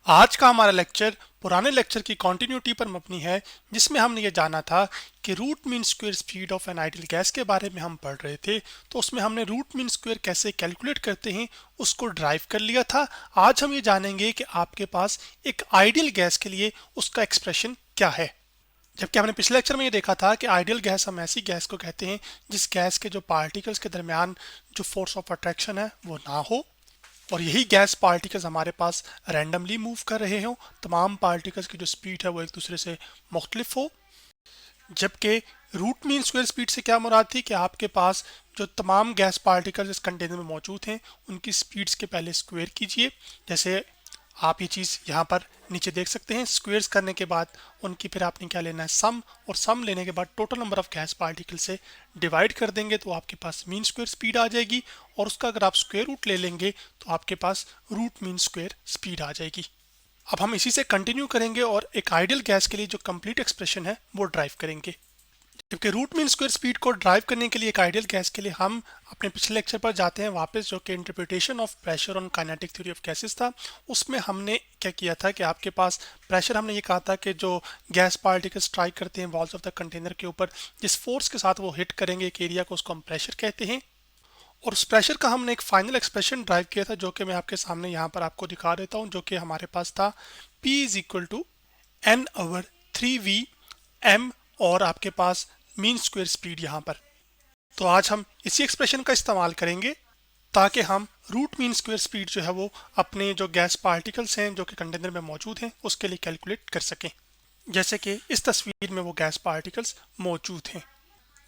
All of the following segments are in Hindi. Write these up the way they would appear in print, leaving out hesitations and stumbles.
आज का हमारा लेक्चर पुराने लेक्चर की कॉन्टिन्यूटी पर मबनी है, जिसमें हमने ये जाना था कि root mean square speed of an ideal gas के बारे में हम पढ़ रहे थे। तो उसमें हमने रूट मीन स्क्वायर कैसे कैलकुलेट करते हैं उसको ड्राइव कर लिया था। आज हम ये जानेंगे कि आपके पास एक आइडियल गैस के लिए उसका एक्सप्रेशन क्या है। जबकि हमने पिछले लेक्चर में ये देखा था कि आइडियल गैस हम ऐसी गैस को कहते हैं जिस गैस के जो पार्टिकल्स के दरमियान जो फोर्स ऑफ अट्रैक्शन है वो ना हो, और यही गैस पार्टिकल्स हमारे पास रैंडमली मूव कर रहे हो। तमाम पार्टिकल्स की जो स्पीड है वो एक दूसरे से मुख्तलिफ हो। जबकि रूट मीन स्क्वायर स्पीड से क्या मुराद थी कि आपके पास जो तमाम गैस पार्टिकल्स इस कंटेनर में मौजूद हैं उनकी स्पीड्स के पहले स्क्वायर कीजिए। जैसे आप ये चीज़ यहाँ पर नीचे देख सकते हैं, स्क्वेयर्स करने के बाद उनकी फिर आपने क्या लेना है, सम, और सम लेने के बाद total number of gas particle से डिवाइड कर देंगे तो आपके पास मीन स्क्वायर स्पीड आ जाएगी। और उसका अगर आप स्क्वायर रूट ले लेंगे तो आपके पास रूट मीन स्क्वायर स्पीड आ जाएगी। अब हम इसी से कंटिन्यू करेंगे और एक आइडियल गैस के लिए जो कंप्लीट एक्सप्रेशन है वो ड्राइव करेंगे। जबकि रूट मीन स्क्वायर स्पीड को ड्राइव करने के लिए एक आइडियल गैस के लिए हम अपने पिछले लेक्चर पर जाते हैं वापस, जो कि interpretation of pressure on kinetic theory of gases था। उसमें हमने क्या किया था कि आपके पास प्रेशर, हमने ये कहा था कि जो गैस पार्टिकल स्ट्राइक करते हैं वॉल्स ऑफ द कंटेनर के ऊपर, जिस फोर्स के साथ वो हिट करेंगे एक एरिया को, उसको हम प्रेशर कहते हैं। और उस प्रेशर का हमने एक फाइनल एक्सप्रेशन ड्राइव किया था जो कि मैं आपके सामने यहाँ पर आपको दिखा देता हूँ, जो कि हमारे पास था P is equal to N/3V m, और आपके पास मीन स्क्वायर स्पीड यहाँ पर। तो आज हम इसी एक्सप्रेशन का इस्तेमाल करेंगे ताकि हम रूट मीन स्क्वायर स्पीड जो है वो अपने जो गैस पार्टिकल्स हैं जो कि कंटेनर में मौजूद हैं उसके लिए कैलकुलेट कर सकें, जैसे कि इस तस्वीर में वो गैस पार्टिकल्स मौजूद हैं।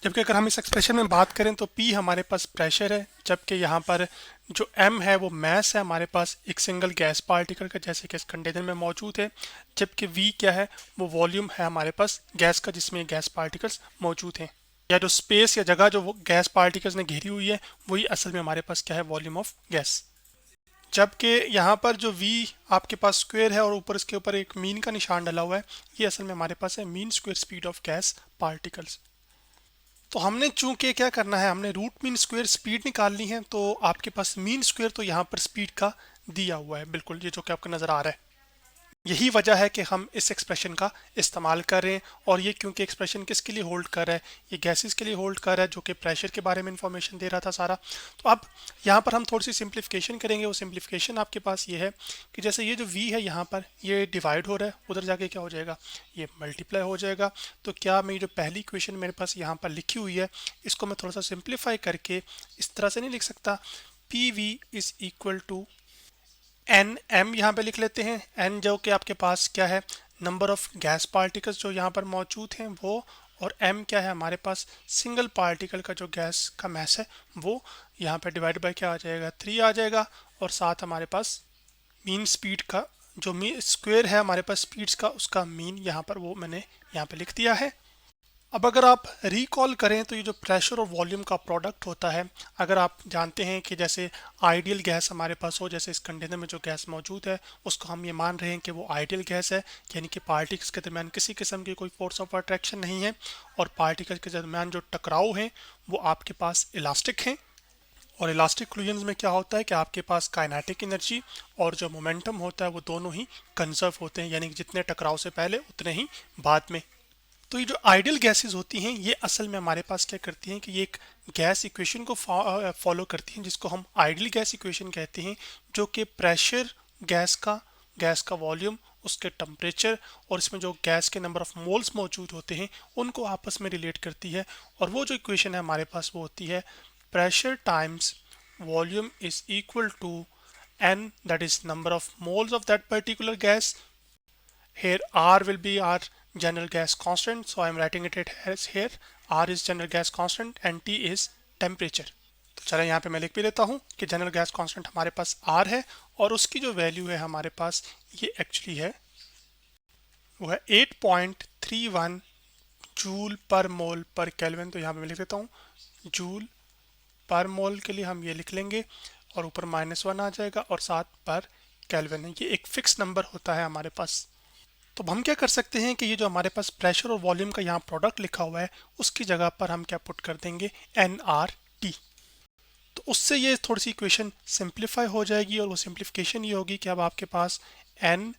जबकि अगर हम इस एक्सप्रेशन में बात करें तो P हमारे पास प्रेशर है, जबकि यहाँ पर जो M है वो मैस है हमारे पास एक सिंगल गैस पार्टिकल का, जैसे कि इस कंटेनर में मौजूद है। जबकि V क्या है, वो वॉल्यूम है हमारे पास गैस का जिसमें गैस पार्टिकल्स मौजूद हैं, या जो स्पेस या जगह जो वो गैस पार्टिकल्स ने घेरी हुई है वही असल में हमारे पास क्या है, वॉल्यूम ऑफ गैस। जबकि यहाँ पर जो V आपके पास स्क्वायर है और ऊपर इसके ऊपर एक मीन का निशान डाला हुआ है, ये असल में हमारे पास है mean square speed of gas particles. तो हमने चूंकि क्या करना है, हमने रूट मीन स्क्वायर स्पीड निकालनी है, तो आपके पास मीन स्क्वायर तो यहाँ पर स्पीड का दिया हुआ है, बिल्कुल ये जो कि आपको नज़र आ रहा है। यही वजह है कि हम इस एक्सप्रेशन का इस्तेमाल कर रहे हैं। और ये क्योंकि एक्सप्रेशन किसके लिए होल्ड कर रहा है, ये गैसेस के लिए होल्ड कर रहा है जो कि प्रेशर के बारे में इंफॉर्मेशन दे रहा था सारा। तो अब यहाँ पर हम थोड़ी सी सिंप्लीफिकेशन करेंगे। वो सिंप्लीफिकेशन आपके पास ये है कि जैसे ये जो V है यहाँ पर ये डिवाइड हो रहा है, उधर जाके क्या हो जाएगा, ये मल्टीप्लाई हो जाएगा। तो क्या मेरी जो पहली इक्वेशन मेरे पास यहाँ पर लिखी हुई है इसको मैं थोड़ा सा सिंप्लीफाई करके इस तरह से नहीं लिख सकता, PV is equal to N M यहाँ पे लिख लेते हैं। एन जो कि आपके पास क्या है, नंबर ऑफ गैस पार्टिकल्स जो यहाँ पर मौजूद हैं वो, और एम क्या है हमारे पास सिंगल पार्टिकल का जो गैस का मैस है वो, यहाँ पे डिवाइड बाय क्या आ जाएगा, 3 आ जाएगा। और साथ हमारे पास मीन स्पीड का जो मीन स्क्वायर है हमारे पास स्पीड्स का, उसका मीन यहाँ पर वो मैंने यहाँ पे लिख दिया है। अब अगर आप रिकॉल करें तो ये जो प्रेशर और वॉल्यूम का प्रोडक्ट होता है, अगर आप जानते हैं कि जैसे आइडियल गैस हमारे पास हो, जैसे इस कंटेनर में जो गैस मौजूद है उसको हम ये मान रहे हैं कि वो आइडियल गैस है, यानी कि पार्टिकल्स के दरमियान किसी किस्म की कोई फोर्स ऑफ अट्रैक्शन नहीं है, और पार्टिकल्स के दरमियान जो टकराव हैं वो आपके पास इलास्टिक हैं। और इलास्टिक कोलिजन्स में क्या होता है कि आपके पास काइनेटिक एनर्जी और जो मोमेंटम होता है वो दोनों ही कंजर्व होते हैं, यानी कि जितने टकराव से पहले उतने ही बाद में। तो ये जो आइडियल गैसेस होती हैं ये असल में हमारे पास क्या करती हैं कि ये एक गैस इक्वेशन को फॉलो करती हैं जिसको हम आइडियल गैस इक्वेशन कहते हैं, जो कि प्रेशर गैस का वॉल्यूम, उसके टेम्परेचर और इसमें जो गैस के नंबर ऑफ मोल्स मौजूद होते हैं उनको आपस में रिलेट करती है। और वो जो इक्वेशन है हमारे पास वो होती है pressure times volume is equal to n, that is number of moles of that particular gas. Here R will be our general gas constant, so I am writing it as here R is general gas constant and T is temperature. तो चलो यहाँ पे मैं लिख भी देता हूँ कि जनरल गैस कांस्टेंट हमारे पास R है और उसकी जो वैल्यू है हमारे पास ये एक्चुअली है वो है 8.31 जूल पर मोल पर केल्विन। तो यहाँ पे मैं लिख देता हूँ जूल पर मोल के लिए हम ये लिख लेंगे और ऊपर -1 आ जाएगा और साथ पर केल्विन है, ये एक फिक्स नंबर होता है हमारे पास। तो हम क्या कर सकते हैं कि ये जो हमारे पास प्रेशर और वॉल्यूम का यहाँ प्रोडक्ट लिखा हुआ है उसकी जगह पर हम क्या पुट कर देंगे, nRT। तो उससे ये थोड़ी सी इक्वेशन सिंप्लीफाई हो जाएगी और वो सिंप्लीफिकेशन ये होगी कि अब आपके पास n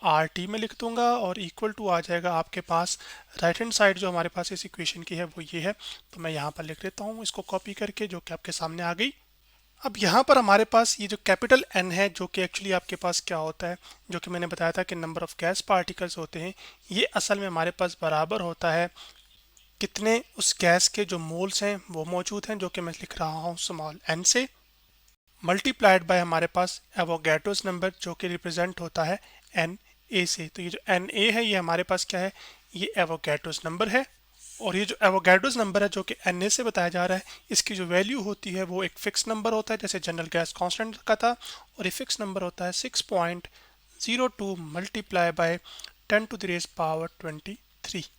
आर टी में लिख दूंगा और इक्वल टू आ जाएगा आपके पास राइट हैंड साइड जो हमारे पास इस इक्वेशन की है वो ये है। तो मैं यहाँ पर लिख देता हूँ इसको कॉपी करके, जो कि आपके सामने आ गई। अब यहाँ पर हमारे पास ये जो कैपिटल N है, जो कि एक्चुअली आपके पास क्या होता है, जो कि मैंने बताया था कि नंबर ऑफ गैस पार्टिकल्स होते हैं, ये असल में हमारे पास बराबर होता है कितने उस गैस के जो मोल्स हैं वो मौजूद हैं, जो कि मैं लिख रहा हूँ स्मॉल n से, मल्टीप्लाइड बाय हमारे पास एवोगैड्रोस नंबर, जो कि रिप्रेजेंट होता है Na से। तो ये जो Na है ये हमारे पास क्या है, ये एवोगैड्रोस नंबर है। और ये जो एवोगैड्रोस नंबर है जो कि Na से बताया जा रहा है, इसकी जो वैल्यू होती है वो एक फिक्स नंबर होता है, जैसे जनरल गैस कांस्टेंट का था, और ये फिक्स नंबर होता है 6.02 multiply by 10 to the raise power 23।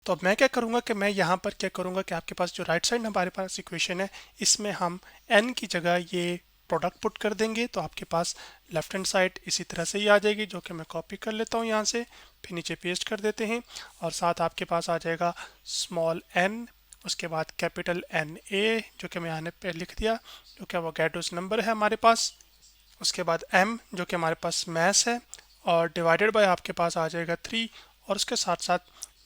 तो अब मैं क्या करूँगा कि मैं यहाँ पर क्या करूँगा कि आपके पास जो राइट साइड हमारे पास इक्वेशन है, इसमें हम n की जगह ये प्रोडक्ट पुट कर देंगे, तो आपके पास लेफ्ट हैंड साइड इसी तरह से ही आ जाएगी, जो कि मैं कॉपी कर लेता हूँ यहाँ से, फिर नीचे पेस्ट कर देते हैं, और साथ आपके पास आ जाएगा स्मॉल n, उसके बाद कैपिटल Na, जो कि मैं यहाँ पे लिख दिया, जो कि एवोगैड्रोस नंबर है हमारे पास, उसके बाद m जो कि हमारे पास मैस है, और डिवाइडेड बाय आपके पास आ जाएगा 3, और उसके साथ साथ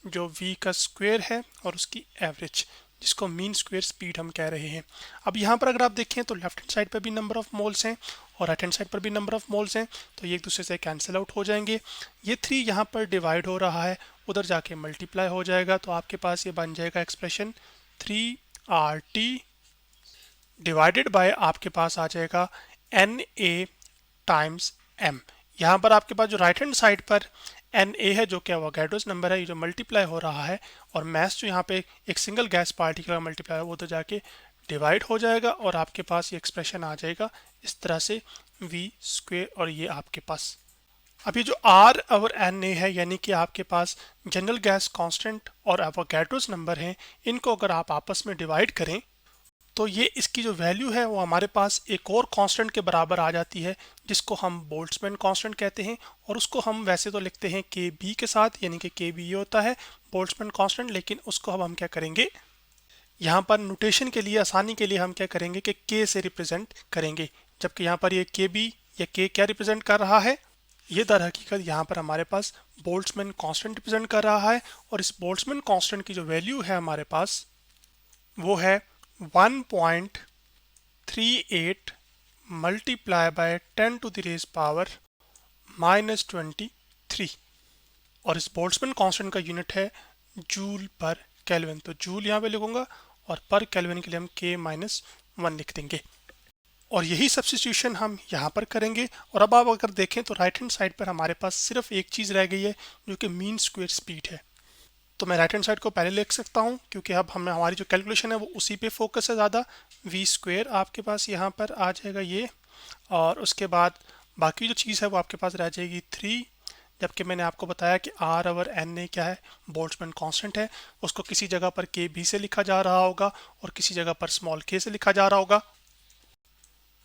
जो v का स्क्वायर है और उसकी एवरेज, जिसको मीन स्क्वायर स्पीड हम कह रहे हैं। अब यहाँ पर अगर आप देखें तो लेफ्ट हैंड साइड पर भी नंबर ऑफ मोल्स हैं और राइट हैंड साइड पर भी नंबर ऑफ मोल्स हैं, तो ये एक दूसरे से कैंसिल आउट हो जाएंगे। ये 3 यहाँ पर डिवाइड हो रहा है, उधर जाके मल्टीप्लाई हो जाएगा, तो आपके पास ये बन जाएगा एक्सप्रेशन 3RT डिवाइडेड बाय आपके पास आ जाएगा Na टाइम्स m। यहाँ पर आपके पास जो राइट हैंड साइड पर Na है, जो कि एवोगैड्रोस नंबर है, ये जो मल्टीप्लाई हो रहा है, और मैस जो यहाँ पे एक सिंगल गैस पार्टिकल मल्टीप्लाई है, वो तो जाके डिवाइड हो जाएगा, और आपके पास ये एक्सप्रेशन आ जाएगा इस तरह से v स्क्वेयर, और ये आपके पास अब ये जो R और Na है, यानी कि आपके पास जनरल गैस कांस्टेंट और एवोगैड्रोस नंबर हैं, इनको अगर आप आपस में डिवाइड करें तो ये इसकी जो वैल्यू है वो हमारे पास एक और कांस्टेंट के बराबर आ जाती है, जिसको हम बोल्ट्जमैन कांस्टेंट कहते हैं, और उसको हम वैसे तो लिखते हैं KB के साथ, यानी कि KB ये होता है बोल्ट्जमैन कांस्टेंट, लेकिन उसको अब हम क्या करेंगे, यहाँ पर नोटेशन के लिए आसानी के लिए हम क्या करेंगे कि K से रिप्रेजेंट करेंगे, जबकि यहाँ पर ये KB या K क्या रिप्रेजेंट कर रहा है, ये दर हकीकत यहाँ पर हमारे पास बोल्ट्जमैन कांस्टेंट रिप्रेजेंट कर रहा है, और इस बोल्ट्जमैन कांस्टेंट की जो वैल्यू है हमारे पास वो है 1.38 multiply by 10 to the raise power -23, और इस बोल्ट्जमैन कांस्टेंट का यूनिट है जूल पर केल्विन। तो जूल यहाँ पे लिखूंगा और पर केल्विन के लिए हम K-1 लिख देंगे, और यही सब्स्टिट्यूशन हम यहाँ पर करेंगे। और अब आप अगर देखें तो राइट हैंड साइड पर हमारे पास सिर्फ एक चीज़ रह गई है, जो कि मीन स्क्वायर स्पीड है। तो मैं राइट हैंड साइड को पहले लिख सकता हूँ, क्योंकि अब हमें हमारी जो कैलकुलेशन है वो उसी पे फोकस है ज़्यादा। v स्क्वेयर आपके पास यहाँ पर आ जाएगा ये, और उसके बाद बाकी जो चीज़ है वो आपके पास रह जाएगी 3, जबकि मैंने आपको बताया कि R और Na क्या है, बोल्ट्जमैन कांस्टेंट है, उसको किसी जगह पर KB से लिखा जा रहा होगा और किसी जगह पर स्मॉल k से लिखा जा रहा होगा।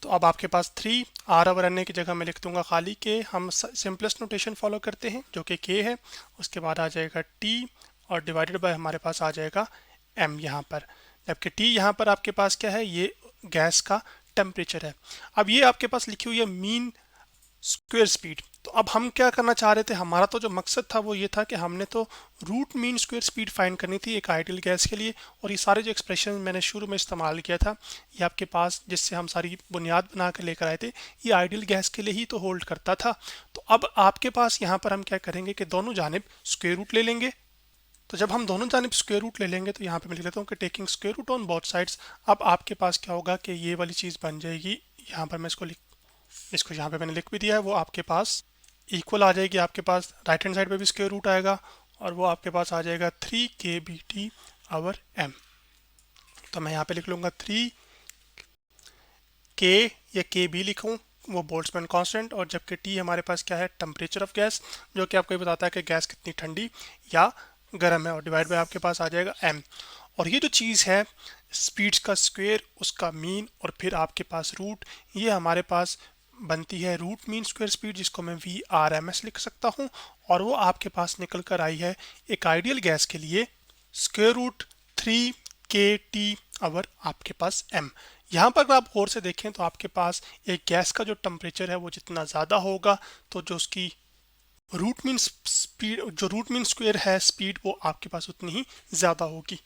तो अब आपके पास 3 R और Na की जगह मैं लिख दूंगा खाली k, हम सिंपलेस्ट नोटेशन फॉलो करते हैं जो कि k है, उसके बाद आ जाएगा T, और डिवाइडेड बाय हमारे पास आ जाएगा m यहाँ पर, जबकि T यहाँ पर आपके पास क्या है, ये गैस का टेम्परेचर है। अब ये आपके पास लिखी हुई है मीन स्क्वायर स्पीड। तो अब हम क्या करना चाह रहे थे, हमारा तो जो मकसद था वो ये था कि हमने तो root mean square speed find करनी थी एक आइडियल गैस के लिए, और ये सारे जो एक्सप्रेशन मैंने शुरू में इस्तेमाल किया था, ये आपके पास जिससे हम सारी बुनियाद बना कर लेकर आए थे, ये आइडियल गैस के लिए ही तो होल्ड करता था। तो अब आपके पास यहाँ पर हम क्या करेंगे कि दोनों जानिब स्क्वायर रूट ले लेंगे। तो जब हम दोनों जानिब स्क्वायर रूट ले लेंगे तो यहाँ पे मैं लिख लेता हूँ कि taking square root on both sides. अब आपके पास क्या होगा कि ये वाली चीज़ बन जाएगी, यहाँ पर मैं इसको यहाँ पे मैंने लिख भी दिया है, वो आपके पास इक्वल आ जाएगी, आपके पास राइट हैंड साइड पे भी स्क्वायर रूट आएगा, और वो आपके पास आ जाएगा 3kBT आवर m। तो मैं यहाँ पे लिख लूँगा 3k या KB लिखूँ, वो बोल्ट्जमैन कांस्टेंट, और जबकि T हमारे पास क्या है, टेम्परेचर ऑफ गैस, जो कि आपको ये बताता है कि गैस कितनी ठंडी या गर्म है, और डिवाइड बाय आपके पास आ जाएगा m। और ये जो चीज़ है स्पीड्स का स्क्वायर, उसका मीन, और फिर आपके पास रूट, ये हमारे पास बनती है रूट मीन स्क्वायर स्पीड, जिसको मैं VRMS लिख सकता हूँ, और वो आपके पास निकल कर आई है एक आइडियल गैस के लिए स्क्वायर रूट 3kT आवर आपके पास m। यहाँ पर अगर आप गौर से देखें तो आपके पास एक गैस का जो टेम्परेचर है वो जितना ज़्यादा होगा, तो जो उसकी रूट मीन स्पीड, जो रूट मीन स्क्वायर है स्पीड, वो आपके पास उतनी ही ज़्यादा होगी।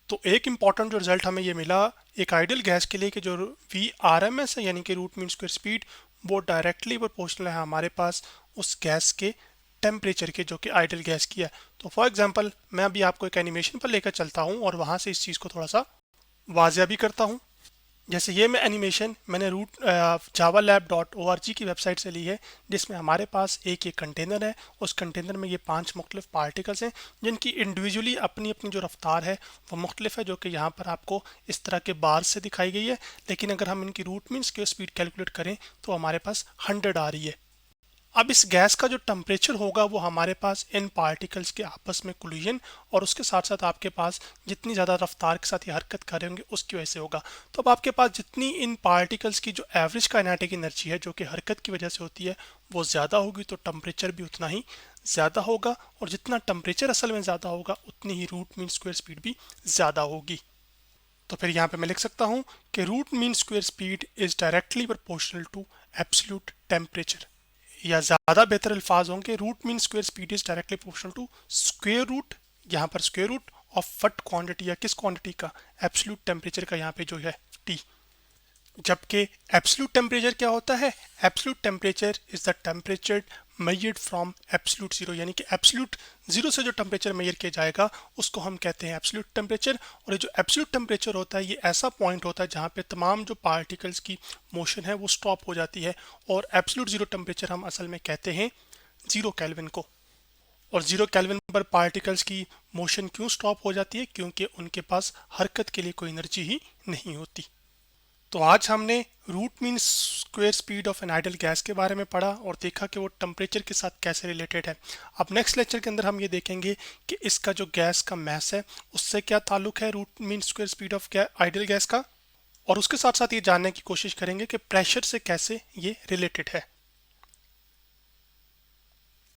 तो एक इम्पॉर्टेंट जो रिजल्ट हमें ये मिला एक आइडियल गैस के लिए कि जो वी आर एम एस है यानी कि रूट मीन स्क्वायर स्पीड, वो डायरेक्टली प्रोपोर्शनल है हमारे पास उस गैस के टेम्परेचर के जो कि आइडियल गैस की है। तो फॉर एग्जांपल मैं अभी आपको एक एनिमेशन पर लेकर चलता हूँ और वहाँ से इस चीज़ को थोड़ा सा वाजिया भी करता हूँ। जैसे ये मैं एनिमेशन मैंने रूट javalab.org की वेबसाइट से ली है, जिसमें हमारे पास एक ये कंटेनर है। उस कंटेनर में ये 5 मुख्तलिफ पार्टिकल्स हैं जिनकी इंडिविजुअली अपनी अपनी जो रफ्तार है वो मुख्तलिफ है, जो कि यहाँ पर आपको इस तरह के बार से दिखाई गई है। लेकिन अगर हम इनकी root mean square speed calculate करें तो हमारे पास 100 आ रही है। अब इस गैस का जो टेम्परेचर होगा वो हमारे पास इन पार्टिकल्स के आपस में कोलिजन और उसके साथ साथ आपके पास जितनी ज़्यादा रफ्तार के साथ ये हरकत करेंगे उसकी वजह से होगा। तो अब आपके पास जितनी इन पार्टिकल्स की जो एवरेज काइनेटिक एनर्जी है जो कि हरकत की वजह से होती है वो ज़्यादा होगी, तो टेम्परेचर भी उतना ही ज़्यादा होगा। और जितना टेम्परेचर असल में ज़्यादा होगा उतनी ही रूट मीन स्क्वायर स्पीड भी ज़्यादा होगी। तो फिर यहाँ पे मैं लिख सकता हूँ कि root mean square speed is directly proportional to absolute temperature, या ज़्यादा बेहतर अल्फाज होंगे root mean square speed is directly proportional to square root, यहाँ पर square root of what quantity, या किस क्वांटिटी का, एब्सोल्यूट टेम्परेचर का यहाँ पे जो है टी। जबकि एब्सोल्यूट टेम्परेचर क्या होता है, absolute temperature is the temperature measured from absolute zero, यानी कि एब्सोल्यूट जीरो से जो टेम्परेचर मेजर किया जाएगा उसको हम कहते हैं एब्सोल्यूट टेम्परेचर। और ये जो एब्सोल्यूट टेम्परेचर होता है ये ऐसा पॉइंट होता है जहाँ पे तमाम जो पार्टिकल्स की मोशन है वो स्टॉप हो जाती है। और एब्सोल्यूट जीरो टेम्परेचर हम असल में कहते हैं 0 केल्विन को। और 0 केल्विन पर पार्टिकल्स की मोशन क्यों स्टॉप हो जाती है, क्योंकि उनके पास हरकत के लिए कोई एनर्जी ही नहीं होती। तो आज हमने root mean square speed of an ideal gas के बारे में पढ़ा और देखा कि वो टेम्परेचर के साथ कैसे रिलेटेड है। अब नेक्स्ट लेक्चर के अंदर हम ये देखेंगे कि इसका जो गैस का मैस है उससे क्या ताल्लुक है root mean square speed of ideal gas का, और उसके साथ साथ ये जानने की कोशिश करेंगे कि प्रेशर से कैसे ये रिलेटेड है।